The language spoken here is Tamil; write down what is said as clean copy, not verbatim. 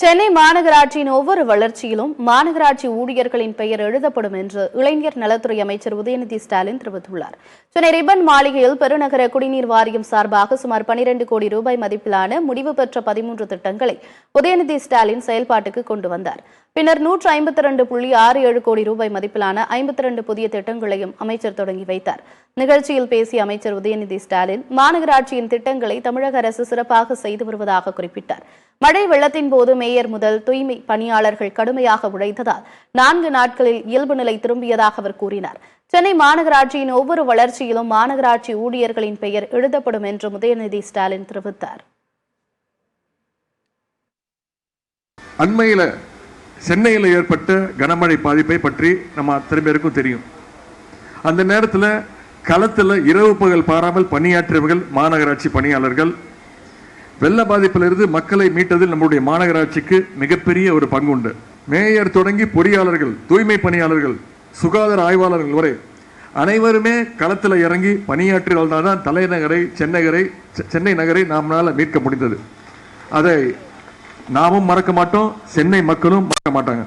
சென்னை மாநகராட்சியின் ஒவ்வொரு வளர்ச்சியிலும் மாநகராட்சி ஊழியர்களின் பெயர் எழுதப்படும் என்று இளைஞர் நலத்துறை அமைச்சர் உதயநிதி ஸ்டாலின் தெரிவித்துள்ளார். சென்னை ரிப்பன் மாளிகையில் பெருநகர குடிநீர் வாரியம் சார்பாக சுமார் 12 கோடி ரூபாய் மதிப்பிலான முடிவு பெற்ற 13 திட்டங்களை உதயநிதி ஸ்டாலின் செயல்பாட்டுக்கு கொண்டு வந்தார். பின்னர் 152.67 கோடி ரூபாய் மதிப்பிலான 52 புதிய திட்டங்களையும் அமைச்சர் தொடங்கி வைத்தார். நிகழ்ச்சியில் பேசிய அமைச்சர் உதயநிதி ஸ்டாலின் மாநகராட்சியின் திட்டங்களை தமிழக அரசு சிறப்பாக செய்து வருவதாக குறிப்பிட்டார். மழை வெள்ளத்தின் போது மேயர் முதல் தூய்மை பணியாளர்கள் கடுமையாக உழைத்ததால் 4 நாட்களில் இயல்பு நிலை திரும்பியதாக அவர் கூறினார். சென்னை மாநகராட்சியின் ஒவ்வொரு வளர்ச்சியிலும் மாநகராட்சி ஊழியர்களின் பெயர் எழுதப்படும் என்று உதயநிதி ஸ்டாலின் தெரிவித்தார். அண்மையில சென்னையில் ஏற்பட்ட கனமழை பாதிப்பை பற்றி நம்ம அத்தனை பேருக்கும் தெரியும். அந்த நேரத்தில் களத்தில் இரவு பகல் பாராமல் பணியாற்றியவர்கள் மாநகராட்சி பணியாளர்கள். வெள்ள பாதிப்பிலிருந்து மக்களை மீட்டதில் நம்முடைய மாநகராட்சிக்கு மிகப்பெரிய ஒரு பங்கு உண்டு. மேயர் தொடங்கி பொறியாளர்கள், தூய்மை பணியாளர்கள், சுகாதார ஆய்வாளர்கள் வரை அனைவருமே களத்தில் இறங்கி பணியாற்றினால்தான் தான் தலைநகரை சென்னை நகரை நம்மளால் மீட்க முடிந்தது. அதை நாமும் மறக்க மாட்டோம், சென்னை மக்களும் மறக்க மாட்டாங்க.